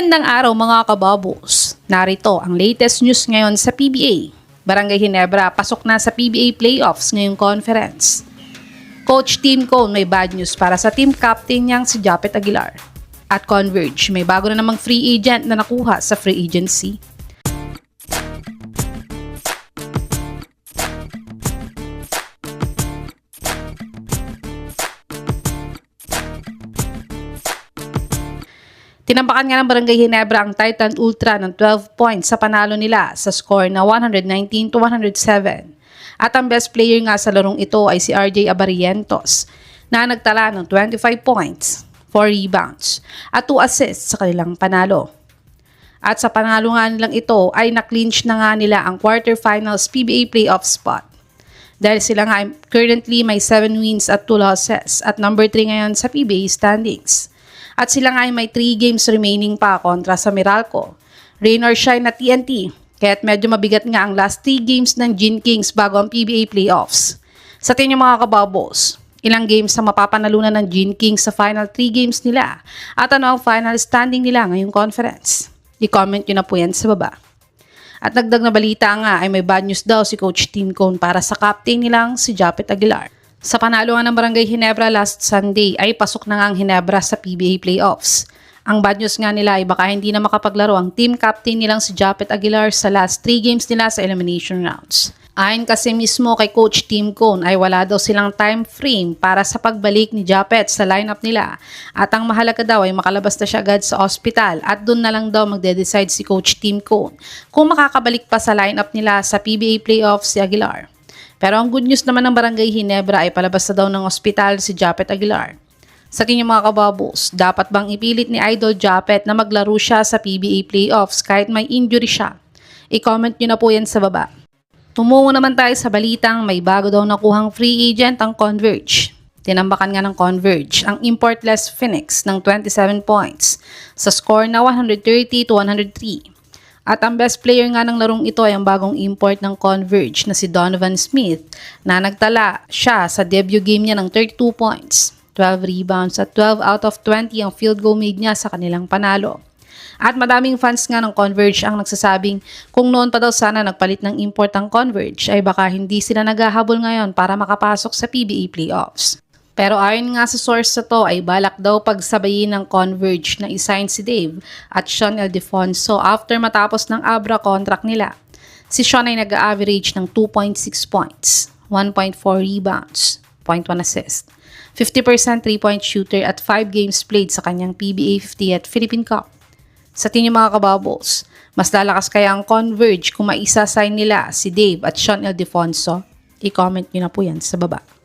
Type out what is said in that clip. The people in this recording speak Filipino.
Magandang araw mga kababos. Narito ang latest news ngayon sa PBA. Barangay Ginebra pasok na sa PBA playoffs ngayong conference. Coach Tim Cone may bad news para sa team captain niyang si Japet Aguilar. At Converge may bago na namang free agent na nakuha sa free agency. Tinampakan nga ng Barangay Ginebra ang Titan Ultra ng 12 points sa panalo nila sa score na 119-107. At ang best player nga sa larong ito ay si RJ Abarientos na nagtala ng 25 points, 4 rebounds at 2 assists sa kanilang panalo. At sa panalo nga nilang ito ay na-clinch na nga nila ang quarterfinals PBA playoff spot. Dahil sila nga currently may 7 wins at 2 losses at number 3 ngayon sa PBA standings. At sila nga ay may 3 games remaining pa kontra sa Meralco, rain or shine na TNT, kaya't medyo mabigat nga ang last 3 games ng Gin Kings bago ang PBA playoffs. Sa tingin mga kababos, ilang games na mapapanalunan ng Gin Kings sa final 3 games nila at ano ang final standing nila ngayong conference? I-comment nyo na po yan sa baba. At dagdag na balita nga ay may bad news daw si Coach Tim Cone para sa captain nilang si Japet Aguilar. Sa panalo nga ng Barangay Ginebra last Sunday ay pasok na nga ang Ginebra sa PBA playoffs. Ang bad news nga nila ay baka hindi na makapaglaro ang team captain nilang si Japet Aguilar sa last 3 games nila sa elimination rounds. Ayon kasi mismo kay Coach Tim Cone ay wala daw silang time frame para sa pagbalik ni Japet sa lineup nila at ang mahalaga daw ay makalabas na siya agad sa ospital at doon na lang daw magde-decide si Coach Tim Cone kung makakabalik pa sa lineup nila sa PBA playoffs si Aguilar. Pero ang good news naman ng Barangay Ginebra ay palabas na daw ng ospital si Japet Aguilar. Sa tingin mga kababos, dapat bang ipilit ni Idol Japet na maglaro siya sa PBA playoffs kahit may injury siya? I-comment nyo na po yan sa baba. Tumungo naman tayo sa balitang may bago daw nakuhang free agent ang Converge. Tinambakan nga ng Converge ang importless Phoenix ng 27 points sa score na 130-103. At ang best player nga ng larong ito ay ang bagong import ng Converge na si Donovan Smith na nagtala siya sa debut game niya ng 32 points, 12 rebounds at 12 out of 20 ang field goal made niya sa kanilang panalo. At madaming fans nga ng Converge ang nagsasabing kung noon pa daw sana nagpalit ng import ang Converge ay baka hindi sila naghahabol ngayon para makapasok sa PBA playoffs. Pero ayon nga sa source na to ay balak daw pagsabayin ng Converge na isign si Dave at Sean Ildefonso after matapos ng Abra contract nila. Si Sean ay nag-average ng 2.6 points, 1.4 rebounds, 0.1 assist, 50% 3-point shooter at 5 games played sa kanyang PBA 50 at Philippine Cup. Sa tingin mga kababos, mas lalakas kaya ang Converge kung maisa-sign nila si Dave at Sean Ildefonso? I-comment nyo na po yan sa baba.